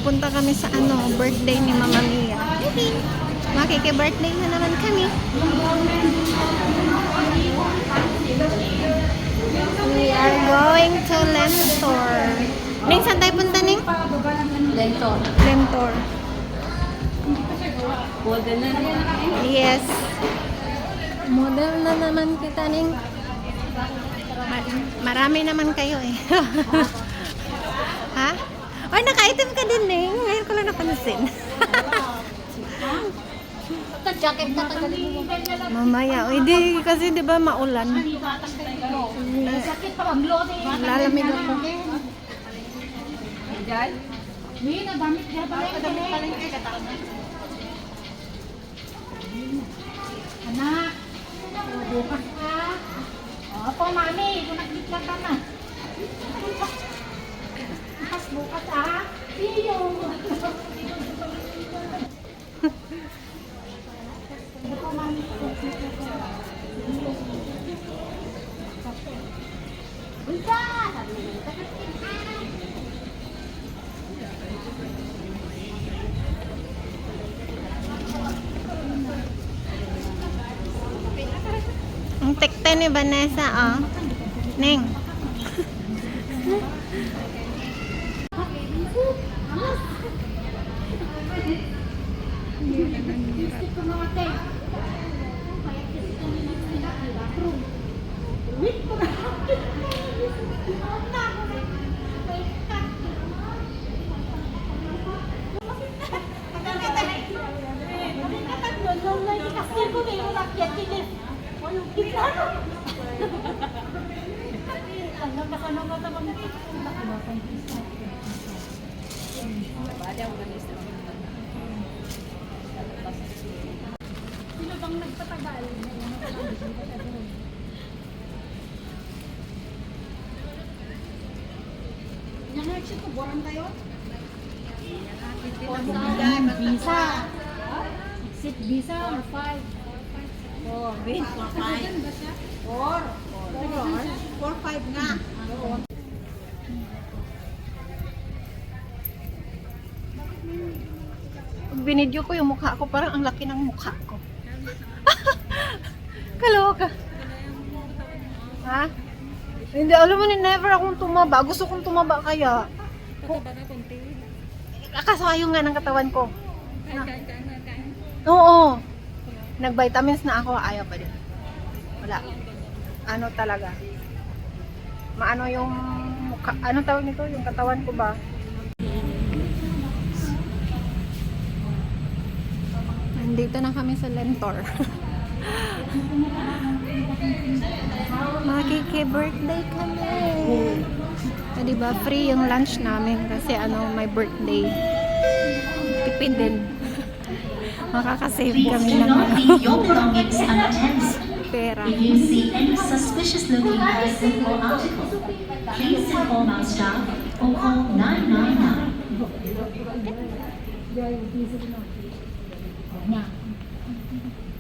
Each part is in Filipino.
pupunta kami sa birthday ni Mama Mia. Makiki-birthday na naman kami. We are going to Lentor. Ning, saan tayo punta, Ning? Lentor. Lentor. Model na naman. Yes. Model na naman kita, Ning. Marami naman kayo eh. Ha? Ay, naka-item ka din, Ning. Ngayon ko lang napansin. Jacket na tagalin mo. Mamaya. O, hindi kasi di ba maulan. Sakit pa ang load eh. Lalamig ako. Diyan? Hindi, nadamit niya pala yung anak, bukas ka. Opo, mami, kung nagkikla ka na. Bukas ah. Iyo. Ang tekte ni Vanessa, oh. Ning. Sino bang nagpatagal? Nangarchip ko, boran tayo? Visa. Exit visa or 5? 4. Wait, 4, 5. 4, 5 nga. Pag binidyo ko yung mukha ko, parang ang laki ng mukha ko. Kaloka. Ha? Hindi, alam mo ni never akong tumaba. Gusto kong tumaba kaya. Kasayo nga ng katawan ko. Oo. Nag-vitamins na ako, ayaw pa din. Wala. Ano talaga? Maano yung mukha, ano tawag nito? Yung katawan ko ba? Nandito na kami sa Lentor. Makiki-birthday kami. Diba, free yung lunch namin kasi may birthday. Tipid din. Makakasave kami Please do ng not leave your belongings unattended. pera. If you see any suspicious looking person or article, please inform our staff or call 999.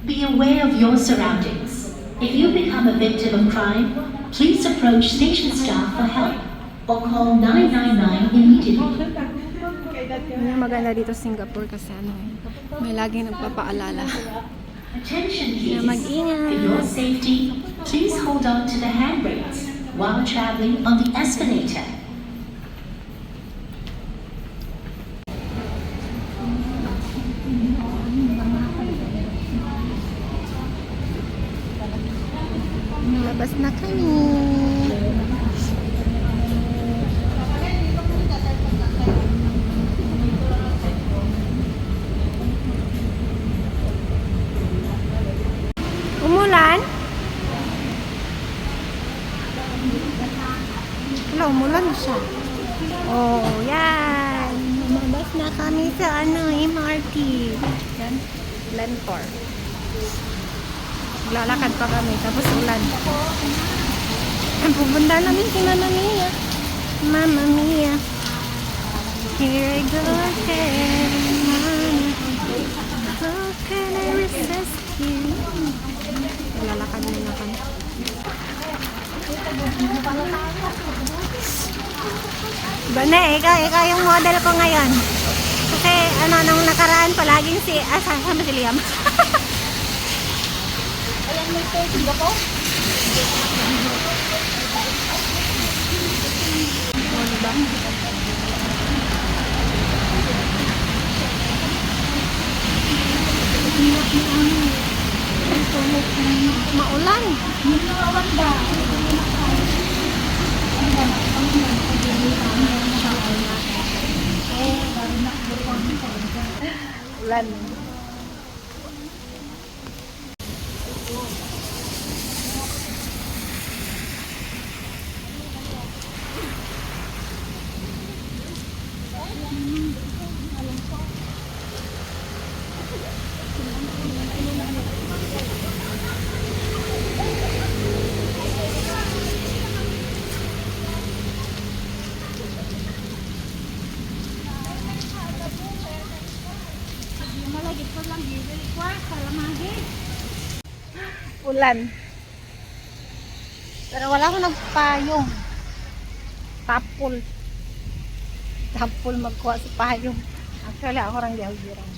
Be aware of your surroundings. If you become a victim of crime, please approach station staff for help or call 999 immediately. Yung maganda dito sa Singapore kasi may laging nagpapaalala. Attention Na please. mag-ingat. For your safety, please hold on to the handrails while traveling on the escalator. Nalabas na kami. Umulan? Wala, umulan siya. Oh, yan. Lumabas na kami sa MRT. Yan. Lentor. Lalakad pa kami, tapos ulan. Ang pupunta namin si Mama Mia. Mama Mia. Here I go again, Mama. How can I resist you? Lalakad na kami. Bane, ikaw yung model ko ngayon. Kasi ano, nung nakaraan palaging si, sama si Liam. Ayan, may tubig ako. O, diba? Maulan. Ninawan ba? Ulan. Malagit ko lang dito. Kwa, kalamagi. Ulan. Pero wala akong nagpayong. Tapol. Tapol magkuha sa payong. Actually, ako rang diyaw-dirang.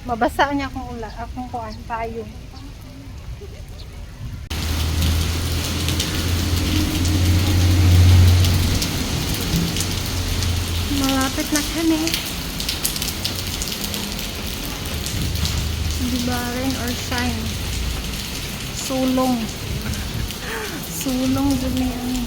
Mabasa niya akong ulan. Akong kuhaan, payong. Malapit na kami. Diba, rain or shine? Sulong. Sulong dun na yan.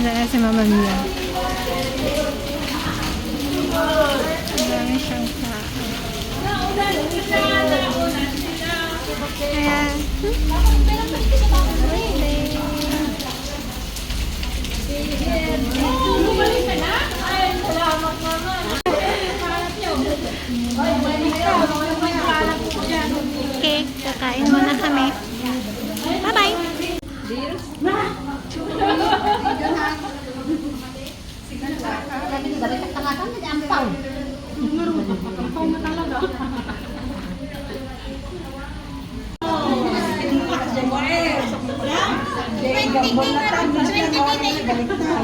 Wala si Mama Mia. Ang dami siyang tao. Kaya, okay, kakain muna kami. Bye-bye!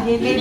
Baby,